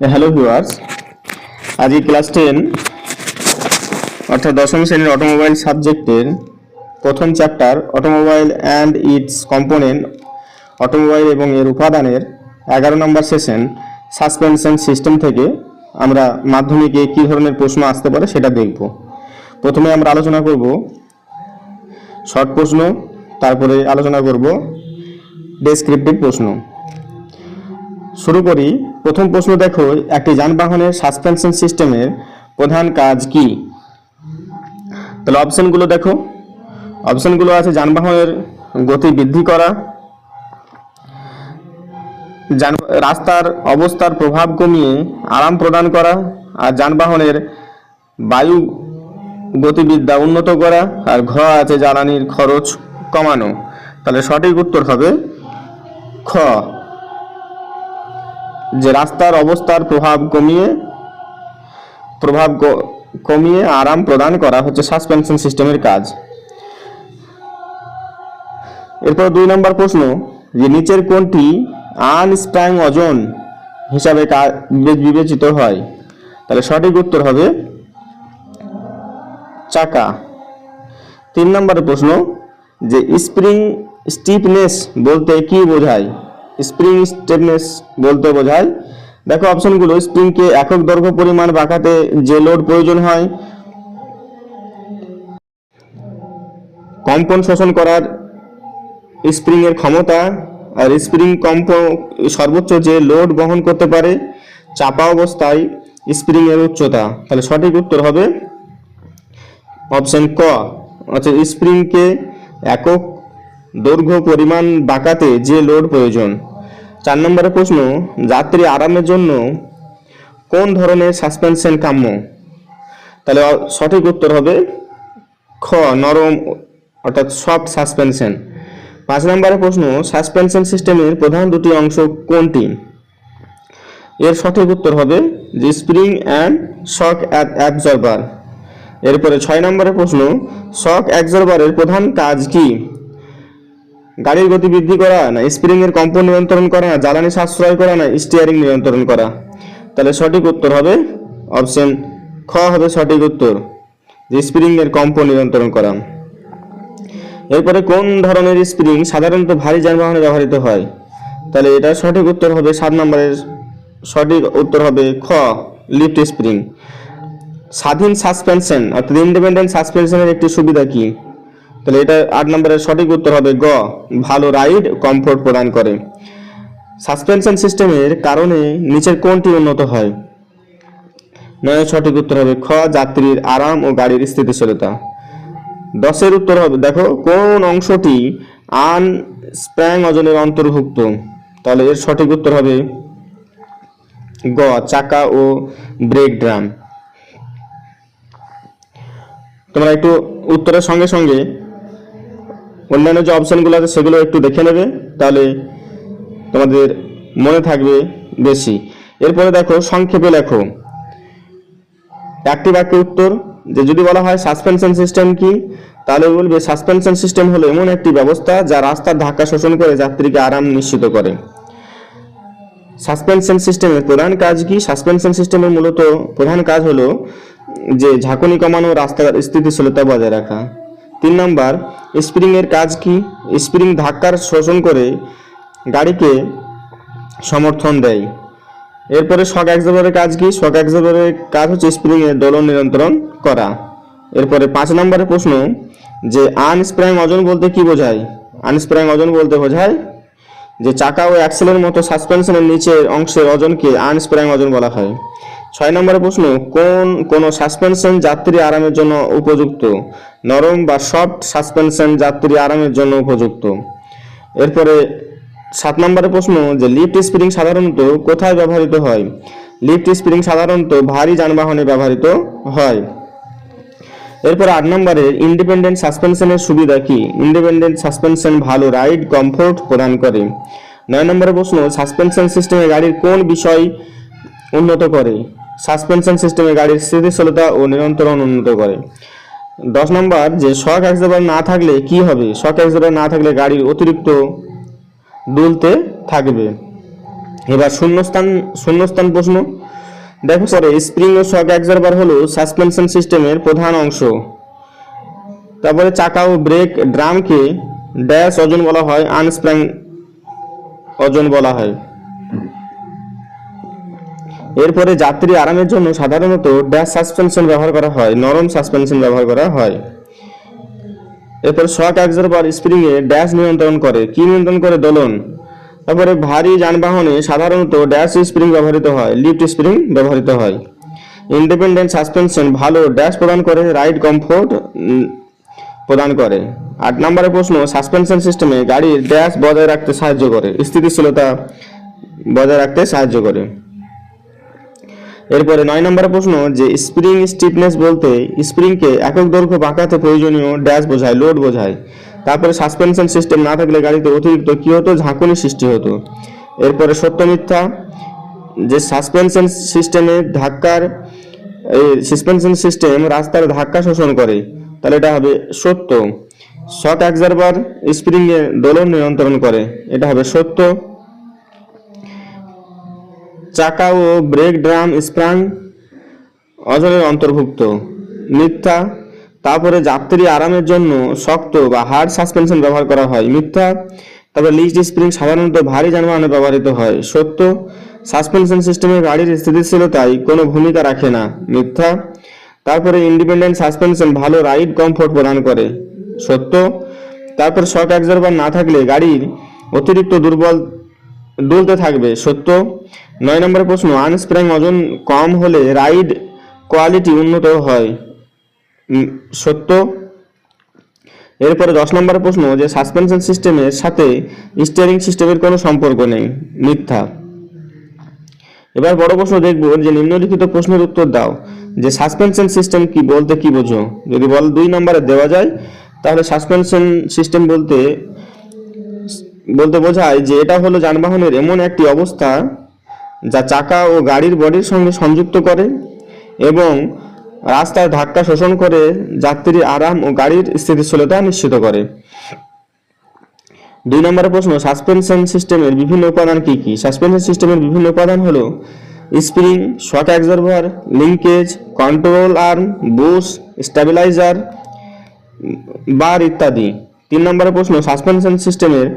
Hello viewers, আজকে class 10 অর্থাৎ দশম শ্রেণীর অটোমোবাইল সাবজেক্টের প্রথম chapter automobile and it's component, automobile এবং এর উপাদানের 11 নম্বর সেশন সাসপেনশন সিস্টেম থেকে আমরা মাধ্যমিকে কী ধরনের প্রশ্ন আসতে পারে সেটা দেখব। প্রথমে আমরা আলোচনা করব শর্ট প্রশ্ন, তারপরে আলোচনা করব ডেসক্রিপটিভ প্রশ্ন। শুরু করি। প্রথম প্রশ্ন দেখো, একটি যানবাহনের সাসপেনশন সিস্টেমের প্রধান কাজ কি? তাহলে অপশনগুলো দেখো। অপশনগুলো আছে যানবাহনের গতি বৃদ্ধি করা, রাস্তার অবস্থার প্রভাব কমিয়ে আরাম প্রদান করা, আর যানবাহনের বায়ু গতিবিদ্যা উন্নত করা, আর ঘ আছে জ্বালানির খরচ কমানো। তাহলে সঠিক উত্তর হবে খ, যে রাস্তার অবস্থার প্রভাব কমিয়ে আরাম প্রদান করা হচ্ছে সাসপেনশন সিস্টেমের কাজ। এরপর 2 নম্বর প্রশ্ন, যে নিচের কোনটি আনস্প্রাং ওজন হিসাবে বিবেচিত হয়? তাহলে সঠিক উত্তর হবে চাকা। 3 নম্বর প্রশ্ন, যে স্প্রিং স্টিফনেস বলতে কি বোঝায়? স্প্রিং স্টিফনেস বলতে বোঝায়, দেখো অপশনগুলো, স্প্রিংকে একক দৈর্ঘ্য পরিমাণ বাঁকাতে যে লোড প্রয়োজন হয়, কম্পন শোষণ করার স্প্রিং এর ক্ষমতা, আর স্প্রিং সর্বোচ্চ যে লোড বহন করতে পারে, চাপা অবস্থায় স্প্রিং এর উচ্চতা। তাহলে সঠিক উত্তর হবে অপশন ক, অর্থাৎ স্প্রিংকে একক দৈর্ঘ্য পরিমাণ বাঁকাতে যে লোড প্রয়োজন। 4 নম্বরের প্রশ্ন, যাত্রী আরামের জন্য কোন ধরনের সাসপেনশন কাম্য? তাহলে সঠিক উত্তর হবে খ, নরম অর্থাৎ সফট সাসপেনশন। 5 নম্বরের প্রশ্ন, সাসপেনশন সিস্টেমের প্রধান দুটি অংশ কোনটি? এর সঠিক উত্তর হবে যে স্প্রিং অ্যান্ড শক অ্যাবজর্বার। এরপরে 6 নম্বরের প্রশ্ন, শক অ্যাবজর্বারের প্রধান কাজ কি? গাড়ির গতি বৃদ্ধি করা, না স্প্রিং এর কম্পন নিয়ন্ত্রণ করা, না জ্বালানি সাশ্রয় করা, না স্টিয়ারিং নিয়ন্ত্রণ করা। তাহলে সঠিক উত্তর হবে অপশন খ হবে সঠিক উত্তর, যে স্প্রিং এর কম্পন নিয়ন্ত্রণ করা। এরপরে কোন ধরনের স্প্রিং সাধারণত ভারী যানবাহনে ব্যবহৃত হয়? তাহলে এটা সঠিক উত্তর হবে 7 নম্বরের সঠিক উত্তর হবে খ, লিফট স্প্রিং। স্বাধীন সাসপেনশন অর্থাৎ ইন্ডিপেন্ডেন্ট সাসপেনশনের একটি সুবিধা কি? তাহলে এটা 8 নম্বরের সঠিক উত্তর হবে গ, ভালো রাইড কমফোর্ট প্রদান করে। সাসপেনশন সিস্টেমের কারণে নিচের কোনটি উন্নত হয়? 9 সঠিক উত্তর হবে খ, যাত্রীর আরাম ও গাড়ির স্থিতিশীলতা। 10 উত্তর হবে, দেখো কোন অংশটি আনস্প্রাং ওজনের অন্তর্ভুক্ত? তাহলে এর সঠিক উত্তর হবে গ, চাকা ও ব্রেক ড্রাম। তোমরা একটু উত্তরের সঙ্গে সঙ্গে অন্যান্য যে অপশনগুলো আছে সেগুলো একটু দেখে নেবে, তাহলে তোমাদের মনে থাকবে বেশি। এরপরে দেখো সংক্ষেপে লেখো একটি বাক্যে উত্তর। যে যদি বলা হয় সাসপেনশন সিস্টেম কি, তাহলে বলবে সাসপেনশন সিস্টেম হলো এমন একটি ব্যবস্থা যা রাস্তার ধাক্কা শোষণ করে যাত্রীকে আরাম নিশ্চিত করে। সাসপেনশন সিস্টেমের প্রধান কাজ কি? সাসপেনশন সিস্টেমের মূলত প্রধান কাজ হলো যে ঝাঁকুনি কমানো, রাস্তার স্থিতিশীলতা বজায় রাখা। 3 নম্বর, স্প্রিং এর কাজ কি? স্প্রিং ধাক্কার শোষণ করে গাড়িকে সমর্থন দেয়। এরপরে শক অ্যাবজর্বারের কাজ কি? শক অ্যাবজর্বারের কাজ হচ্ছে স্প্রিং এর দোলন নিয়ন্ত্রণ করা। এরপরে 5 নম্বরের প্রশ্ন, যে আনস্প্রাং ওজন বলতে কি বোঝায়? আনস্প্রাং ওজন বলতে বোঝায় যে চাকা ও অ্যাক্সেলের মতো সাসপেনশনের নিচের অংশের ওজনকে আনস্প্রাং ওজন বলা হয়। 6 নম্বরের প্রশ্ন, কোন সাসপেনশন যাত্রী আরামের জন্য উপযুক্ত? নরম বা সফট সাসপেনশন যাত্রী আরামের জন্য উপযুক্ত। এরপরে 7 নম্বরের প্রশ্ন, যে লিফট স্প্রিং সাধারণত কোথায় ব্যবহৃত হয়? লিফট স্প্রিং সাধারণত ভারী যানবাহনে ব্যবহৃত হয়। এরপর 8 নম্বরের ইন্ডিপেন্ডেন্ট সাসপেনশনের সুবিধা কি? ইন্ডিপেন্ডেন্ট সাসপেনশন ভালো রাইড কমফোর্ট প্রদান করে। 9 নম্বরের প্রশ্ন, সাসপেনশন সিস্টেমে গাড়ির কোন বিষয় উন্নত করে? সাসপেনশন সিস্টেমে গাড়ির স্থিতিশীলতা ও নিয়ন্ত্রণ উন্নত করে। 10 নম্বর, যে শক অ্যাবজর্বার না থাকলে কি হবে? শক অ্যাবজর্বার না থাকলে গাড়ির অতিরিক্ত দুলতে থাকবে। এবার শূন্যস্থান প্রশ্ন, দেখো পরে স্প্রিং ও শক অ্যাবজর্বার হলো সাসপেনশন সিস্টেমের প্রধান অংশ। তারপরে চাকা ও ব্রেক ড্রামকে ড্যাশ ওজন বলা হয়, আনস্প্রাং ওজন বলা হয়। এরপরে যাত্রী আরামের জন্য সাধারণত ড্যাশ সাসপেনশন ব্যবহার করা হয়, নরম সাসপেনশন ব্যবহার করা হয়। এরপর shock absorber spring a dash নিয়ন্ত্রণ করে, কি নিয়ন্ত্রণ করে? দোলন। তারপরে ভারী যানবাহনে সাধারণত ড্যাশ স্প্রিং ব্যবহৃত হয়, লিফট স্প্রিং ব্যবহৃত হয়। ইন্ডিপেন্ডেন্ট সাসপেনশন ভালো ড্যাশ প্রদান করে, রাইড কমফোর্ট প্রদান করে। 8 নম্বরের প্রশ্ন, সাসপেনশন সিস্টেমে গাড়ির ড্যাশ বজায় রাখতে সাহায্য করে, স্থিতিশীলতা বজায় রাখতে সাহায্য করে। এরপরে 9 নম্বরের প্রশ্ন, যে স্প্রিং স্টিফনেস বলতে স্প্রিংকে একক দৈর্ঘ্য বাঁকাতে প্রয়োজনীয় ড্যাশ বোঝায়, লোড বোঝায়। তারপরে সাসপেনশন সিস্টেম না থাকলে গাড়িতে অতিরিক্ত কি হতো? ঝাঁকুনি সৃষ্টি হতো। এরপরে সত্য মিথ্যা, যে সাসপেনশন সিস্টেম রাস্তার ধাক্কা শোষণ করে, তাহলে এটা হবে সত্য। শক অ্যাবজর্বার স্প্রিং এর দোলন নিয়ন্ত্রণ করে, এটা হবে সত্য। চাকা ও ব্রেক ড্রাম স্প্রাং ওজনের অন্তর্ভুক্ত, মিথ্যা। তারপরে যাত্রী আরামের জন্য শক্ত বা হার্ড সাসপেনশন ব্যবহার করা হয়, মিথ্যা। তারপরে লিস্ট স্প্রিং সাধারণত ভারী যানবাহনে ব্যবহৃত হয়, সত্য। সাসপেনশন সিস্টেমে গাড়ির স্থিতিশীলতায় কোনো ভূমিকা রাখে না, মিথ্যা। তারপরে ইন্ডিপেন্ডেন্ট সাসপেনশন ভালো রাইড কমফোর্ট প্রদান করে, সত্য। তারপর শক অ্যাবজর্বার না থাকলে গাড়ির অতিরিক্ত দুলতে থাকবে, সত্য। 9 নম্বরের প্রশ্ন, আনস্প্রাং ওজন কম হলে রাইড কোয়ালিটি উন্নত হয়, সত্য। এরপরে 10 নম্বরের প্রশ্ন, যে সাসপেনশন সিস্টেমের সাথে স্টিয়ারিং সিস্টেমের কোনো সম্পর্ক নেই, মিথ্যা। এবার বড় প্রশ্ন দেখব, যে নিম্নলিখিত প্রশ্নের উত্তর দাও। যে সাসপেনশন সিস্টেম কি বলতে কি বোঝো? যদি বল 2 নম্বরে দেওয়া যায়, তাহলে সাসপেনশন সিস্টেম বলতে বোঝায় যে এটা হলো যানবাহনের এমন একটি অবস্থা যা চাকা ও গাড়ির বডির সঙ্গে সংযুক্ত করে এবং রাস্তায় ধাক্কা শোষণ করে যাত্রীর আরাম ও গাড়ির স্থিতিশীলতা নিশ্চিত করে। 2 নম্বরের প্রশ্ন, সাসপেনশন সিস্টেমের বিভিন্ন উপাদান কি কি? সাসপেনশন সিস্টেমের বিভিন্ন উপাদান হলো spring, shock absorber, linkage, control arm, bush, stabiliser, bar ইত্যাদি। 3 নম্বরের প্রশ্ন, সাসপেনশন সিস্টেমের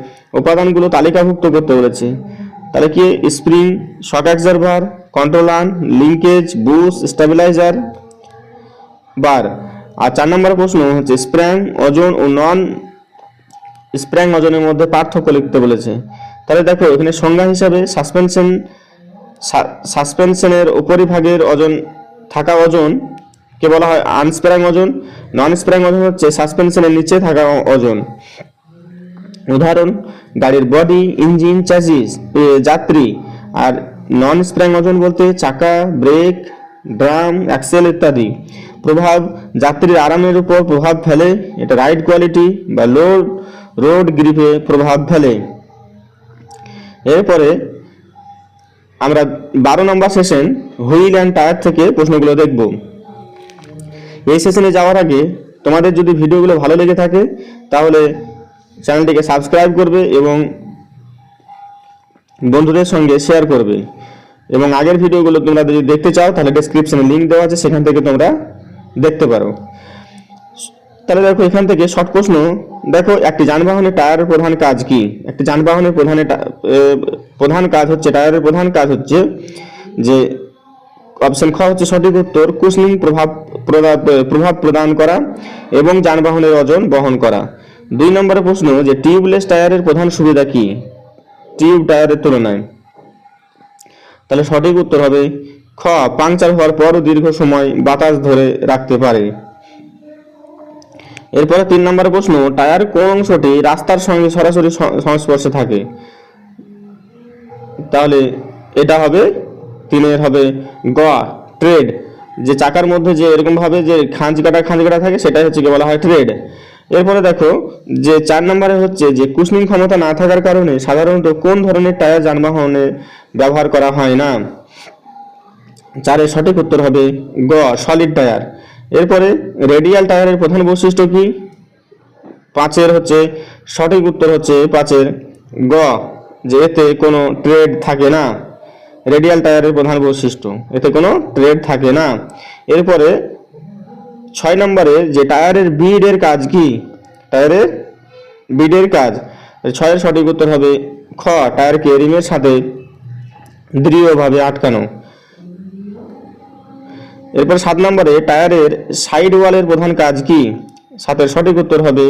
উপাদানগুলো তালিকাভুক্ত করতে বলেছে, তাহলে কি? Spring, shock absorber, control arm, linkage, bush, stabiliser, bar. আর 4 নম্বরের প্রশ্ন হচ্ছে স্প্র্যাং ওজন ও নন স্প্র্যাং ওজনের মধ্যে পার্থক্য লিখতে বলেছে। তাহলে দেখো এখানে সংজ্ঞা হিসাবে সাসপেনশনের উপরিভাগের ওজন থাকা ওজন কে বলা হয় আনস্প্র্যাং ওজন। নন স্প্র্যাং ওজন হচ্ছে সাসপেনশনের নিচে থাকা ওজন। উদাহরণ, গাড়ির বডি, ইঞ্জিন, চ্যাসিস, যাত্রী। আর নন স্প্র্যাং ওজন বলতে চাকা, ব্রেক, ড্রাম, অ্যাক্সেল ইত্যাদি। প্রভাব, যাত্রীর আরামের উপর প্রভাব ফেলে, এটা রাইড কোয়ালিটি বা রোড গ্রিপে প্রভাব ফেলে। এরপরে আমরা 12 নম্বর সেশন হুইল অ্যান্ড টায়ার থেকে প্রশ্নগুলো দেখব। এই সেশনে যাওয়ার আগে তোমাদের যদি ভিডিওগুলো ভালো লেগে থাকে তাহলে চ্যানেলটিকে সাবস্ক্রাইব করবে এবং বন্ধুদের সঙ্গে শেয়ার করবে। এবং আগের ভিডিওগুলো তোমরা যদি দেখতে চাও তাহলে ডেসক্রিপশনে লিংক দেওয়া আছে, সেখান থেকে তোমরা দেখতে পারো। তাহলে দেখো এখান থেকে শর্ট প্রশ্ন, দেখো একটি যানবাহনের টায়ারের প্রধান কাজ কি? একটি যানবাহনের প্রধান কাজ হচ্ছে, টায়ারের প্রধান কাজ হচ্ছে যে অপশন খ হচ্ছে সঠিক উত্তর, কুশলিং প্রভাব প্রদান করা এবং যানবাহনের ওজন বহন করা। 2 নম্বরের প্রশ্ন, যে টিউবলেস টায়ারের প্রধান সুবিধা কি টিউব টায়ারের তুলনায়? তাহলে সঠিক উত্তর হবে খ, পাংচার হওয়ার পরও দীর্ঘ সময় বাতাস ধরে রাখতে পারে। এরপরে 3 নম্বরের প্রশ্ন, টায়ার কোন অংশটি রাস্তার সঙ্গে সরাসরি সংস্পর্শে থাকে? তাহলে এটা হবে 3 হবে গ, ট্রেড। যে চাকার মধ্যে যে এরকম ভাবে যে খাঁজ কাটা থাকে সেটাই হচ্ছে কি বলা হয় ট্রেড। এরপরে দেখো যে 4 নম্বরে হচ্ছে যে কুশলিং ক্ষমতা না থাকার কারণে সাধারণত কোন ধরনের টায়ার যানবাহনে ব্যবহার করা হয় না? 4 সঠিক উত্তর হবে গ, সলিড টায়ার। এরপরে রেডিয়াল টায়ারের প্রধান বৈশিষ্ট্য কি? 5 হচ্ছে সঠিক উত্তর হচ্ছে 5 গ, যে এতে কোনো ট্রেড থাকে না। রেডিয়াল টায়ারের প্রধান বৈশিষ্ট্য, এতে কোনো ট্রেড থাকে না। এরপরে 6 নম্বরে যে টায়ারের বিডের কাজ কি, টায়ারের বিডের কাজ, 6 এর সঠিক উত্তর হবে খ, টায়ারকে রিমের সাথে দৃঢ়ভাবে আটকানো। এরপর 7 নম্বরে টায়ারের সাইড ওয়ালের প্রধান কাজ কি, 7 এর সঠিক উত্তর হবে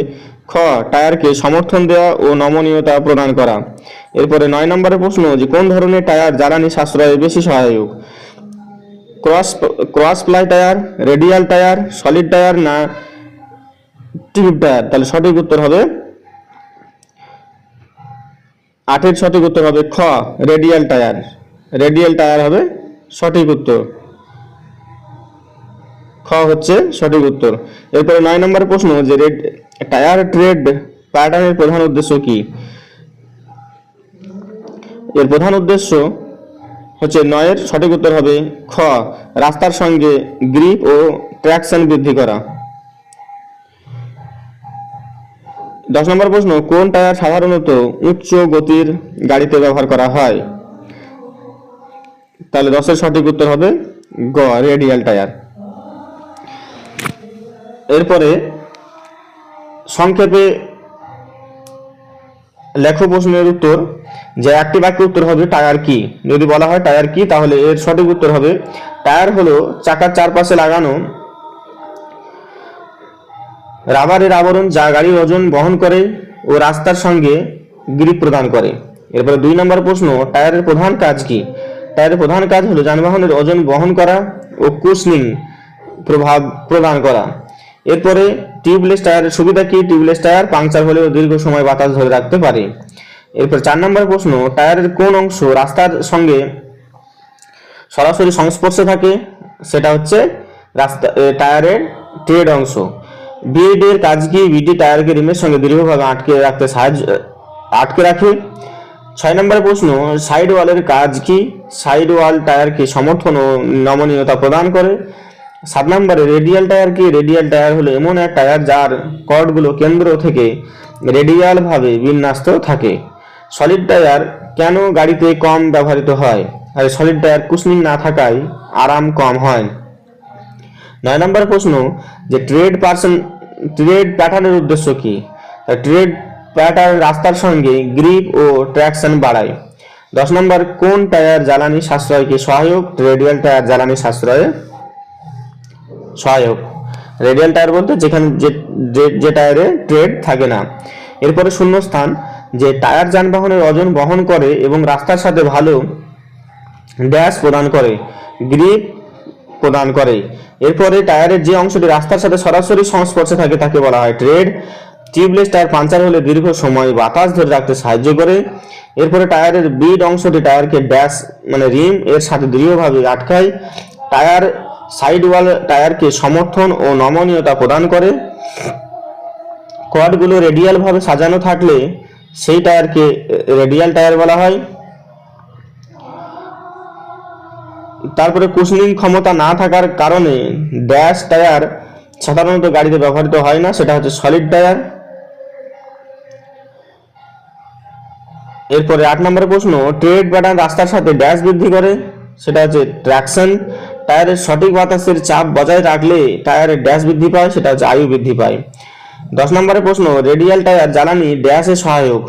খ, টায়ারকে সমর্থন দেওয়া ও নমনীয়তা প্রদান করা। এরপরে 9 নম্বরের প্রশ্ন যে কোন ধরনের টায়ার জ্বালানি সাশ্রয়ে বেশি সহায়ক, cross ply tyre, radial tyre, solid tyre না টিউব টায়ার। তাহলে সঠিক উত্তর হবে 8 এর সঠিক উত্তর হবে খ, রেডিয়াল টায়ার। রেডিয়াল টায়ার হবে সঠিক উত্তর, খ হচ্ছে সঠিক উত্তর। এরপরে 9 নম্বরের প্রশ্ন যে টায়ার ট্রেড প্যাটার্নের প্রধান উদ্দেশ্য কি, এর প্রধান উদ্দেশ্য হচ্ছে 9 এর সঠিক উত্তর হবে খ, রাস্তার সঙ্গে গ্রিপ ও ট্র্যাকশন বৃদ্ধি করা। 10 নম্বর প্রশ্ন কোন টায়ার সাধারণত উচ্চ গতির গাড়িতে ব্যবহার করা হয়, তাহলে 10 এর সঠিক উত্তর হবে গ, রেডিয়াল টায়ার। এরপরে সংক্ষেপে লেখো প্রশ্নের উত্তর, যে একটি বাক্যের উত্তর হবে টায়ার কি। যদি বলা হয় টায়ার কি, তাহলে এর সঠিক উত্তর হবে টায়ার হলো চাকার চারপাশে লাগানো রাবারের আবরণ যা গাড়ির ওজন বহন করে ও রাস্তার সঙ্গে গ্রিপ প্রদান করে। এরপরে 2 নম্বর প্রশ্ন টায়ারের প্রধান কাজ কি, টায়ারের প্রধান কাজ হলো যানবাহনের ওজন বহন করা ও কুশনিং প্রভাব প্রদান করা। এরপরে টিউবলেস টায়ারের সুবিধা কি, টিউবলেস টায়ার পাংচার হলেও দীর্ঘ সময় বাতাস ধরে রাখতে পারে। এরপর 4 নম্বর প্রশ্ন টায়ারের কোন অংশ রাস্তার সঙ্গে সরাসরি সংস্পর্শে থাকে, সেটা হচ্ছে রাস্তা টায়ারের ট্রেড অংশ। বিড এর কাজ কি, বিডি টায়ারকে রিমের সঙ্গে দৃঢ়ভাবে আটকে রাখে। 6 নম্বরের প্রশ্ন সাইড ওয়ালের কাজ কি, সাইড ওয়াল টায়ারকে সমর্থন ও নমনীয়তা প্রদান করে। 7 নম্বরে রেডিয়াল টায়ার কি, রেডিয়াল টায়ার হলো এমন এক টায়ার যার কর্ডগুলো কেন্দ্র থেকে রেডিয়াল ভাবে বিন্যস্ত থাকে। সলিড টায়ার কেন গাড়িতে কম ব্যবহৃত হয়, আর সলিড টায়ার কুশনিং না থাকায় আরাম কম হয়। 9 নম্বর প্রশ্ন যে ট্রেড প্যাটার্নের উদ্দেশ্য কি, ট্রেড প্যাটার্ন রাস্তার সঙ্গে গ্রিপ ও ট্র্যাকশন বাড়ায়। 10 নম্বর কোন টায়ার জ্বালানি সাশ্রয়কে সহায়ক, রেডিয়াল টায়ার জ্বালানি সাশ্রয়ে সহায়ক। রেডিয়াল টায়ার বলতে যেখানে যে টায়ারে ট্রেড থাকে না। এরপরে শূন্যস্থান যে টায়ার যানবাহনের ওজন বহন করে এবং রাস্তার সাথে ভালো ড্যাশ প্রদান করে, গ্রিপ প্রদান করে। এরপরে টায়ারের যে অংশটি রাস্তার সাথে সরাসরি সংস্পর্শে থাকে তাকে বলা হয় ট্রেড। টিউবলেস টায়ার পাঞ্চার হলে দীর্ঘ সময় বাতাস ধরে রাখতে সাহায্য করে। এরপরে টায়ারের বিড অংশটি টায়ারকে ড্যাশ মানে রিম এর সাথে দৃঢ়ভাবে আটকায়। টায়ার সাইড ওয়াল টায়ারকে সমর্থন ও নমনীয়তা প্রদান করে। কর্ডগুলো রেডিয়াল ভাবে সাজানো থাকলে সেই টায়ারকে রেডিয়াল টায়ার বলা হয়। তারপরে কুশনিং ক্ষমতা না থাকার কারণে ড্যাশ টায়ার সাধারণত গাড়িতে ব্যবহৃত হয় না, সেটা হচ্ছে সলিড টায়ার। এরপরে 8 নম্বরের প্রশ্ন ট্রেড প্যাটার্ন রাস্তার সাথে ড্যাশ বৃদ্ধি করে, সেটা হচ্ছে ট্র্যাকশন। টায়ারের সঠিক বাতাসের চাপ বজায় রাখলে টায়ারের ড্যাশ বৃদ্ধি পায়, সেটা হচ্ছে আয়ু বৃদ্ধি পায়। 10 নম্বরের প্রশ্ন রেডিয়াল টায়ার জ্বালানি ড্যাশে সহায়ক,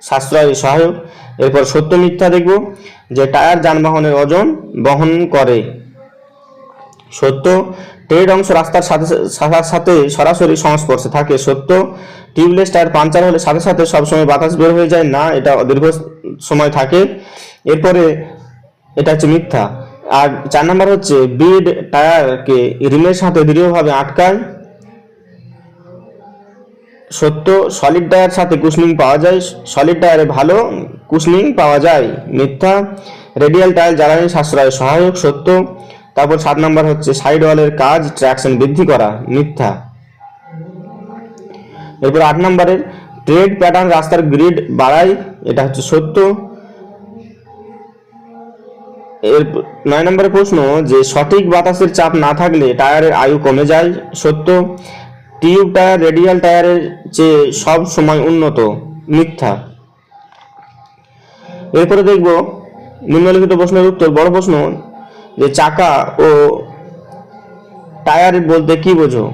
সাশ্রয় সহায়ক। এরপর সত্য মিথ্যা দেখব যে টায়ার যানবাহনের ওজন বহন করে। সত্য ট্রেড অংশ রাস্তার সাথে সরাসরি সংস্পর্শে থাকে, সত্য। টিউবলেস টায়ার পাঞ্চার হলে সাথে সাথে সবসময় বাতাস বের হয়ে যায় না, এটা দীর্ঘ সময় থাকে। এরপরে এটা হচ্ছে মিথ্যা। আর 4 নম্বর হচ্ছে বিড টায়ারকে রিমের সাথে দৃঢ়ভাবে আটকায়, সত্য। সলিড টায়ার সাথে কুশনিং পাওয়া যায়, সলিড টায়ারে ভালো কুশনিং পাওয়া যায়, মিথ্যা। রেডিয়াল টায়ার জ্বালানি সাশ্রয় সহায়ক, সত্য। তারপর 7 নম্বর হচ্ছে সাইড ওয়ালের কাজ ট্র্যাকশন বৃদ্ধি করা, মিথ্যা। এরপর 8 নম্বরের ট্রেড প্যাটার্ন রাস্তার গ্রিড বাড়ায়, এটা হচ্ছে সত্য। এর 9 নম্বরের প্রশ্ন যে সঠিক বাতাসের চাপ না থাকলে টায়ারের আয়ু কমে যায়, সত্য। টিউব টায়ার রেডিয়াল টায়ারের চেয়ে সব সময় উন্নত, মিথ্যা। এরপরে দেখব নিম্নলিখিত প্রশ্নের উত্তর। বড় প্রশ্ন, যে চাকা ও টায়ার বলতে কি বোঝো,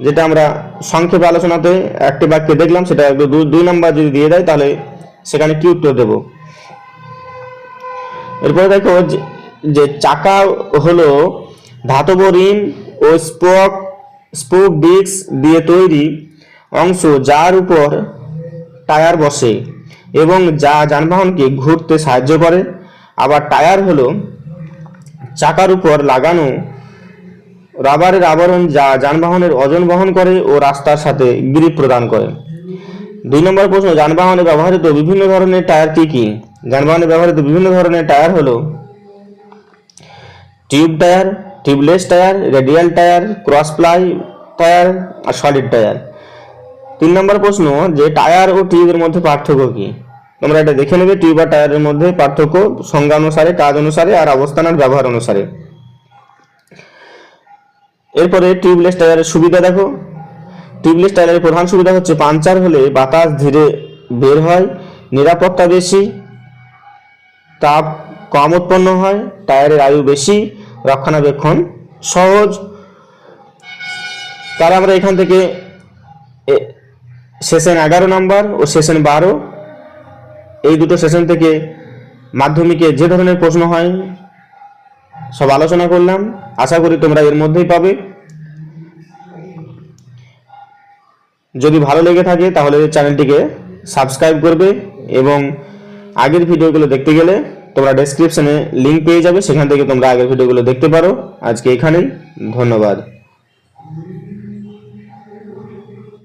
যেটা আমরা সংক্ষেপে আলোচনাতে একটি বাক্যে দেখলাম, সেটা 2 নাম্বার যদি দিয়ে দেয় তাহলে সেখানে কি উত্তর দেব। এরপরে দেখো যে চাকা হলো ধাতব রিম ও স্পোক ডিস্ক দিয়ে তৈরি অংশ, যার উপর টায়ার বসে এবং যা যানবাহনকে ঘুরতে সাহায্য করে। আবার টায়ার হলো চাকার উপর লাগানো রাবারের আবরণ, যা যানবাহনের ওজন বহন করে ও রাস্তার সাথে গ্রিপ প্রদান করে। 2 নম্বর প্রশ্ন, যানবাহনে ব্যবহৃত বিভিন্ন ধরনের টায়ার কি কি? যানবাহনে ব্যবহৃত বিভিন্ন ধরনের টায়ার হলো tube tyre, tubeless tyre, radial tyre, cross ply tyre আর সলিড টায়ার। 3 নম্বর প্রশ্ন, যে টায়ার ও টিউবের মধ্যে পার্থক্য কি? তোমরা এটা দেখে নেবে, টিউব আর টায়ারের মধ্যে পার্থক্য সংজ্ঞা অনুসারে, কাজ অনুসারে আর অবস্থান আর ব্যবহার অনুসারে। এরপরে টিউবলেস টায়ারের সুবিধা দেখো। টিউবলেস টায়ারের প্রধান সুবিধা হচ্ছে পাংচার হলে বাতাস ধীরে বের হয়, নিরাপত্তা বেশি, তাপ কম উৎপন্ন হয়, টায়ারের আয়ু বেশি, রক্ষণাবেক্ষণ সহজ। তাহলে আমরা এখান থেকে সেশন 11 নাম্বার ও সেশন 12, এই দুটো সেশন থেকে মাধ্যমিকে যে ধরনের প্রশ্ন হয় সব আলোচনা করলাম। আশা করি তোমরা এর মধ্যেই পাবে। যদি ভালো লেগে থাকে তাহলে চ্যানেলটিকে সাবস্ক্রাইব করবে এবং আগের ভিডিওগুলো দেখতে গেলে তোমরা ডেসক্রিপশনে লিংক পেয়ে যাবে, সেখান থেকে তোমরা আগের ভিডিওগুলো দেখতে পারো। আজকে এখানেই, ধন্যবাদ।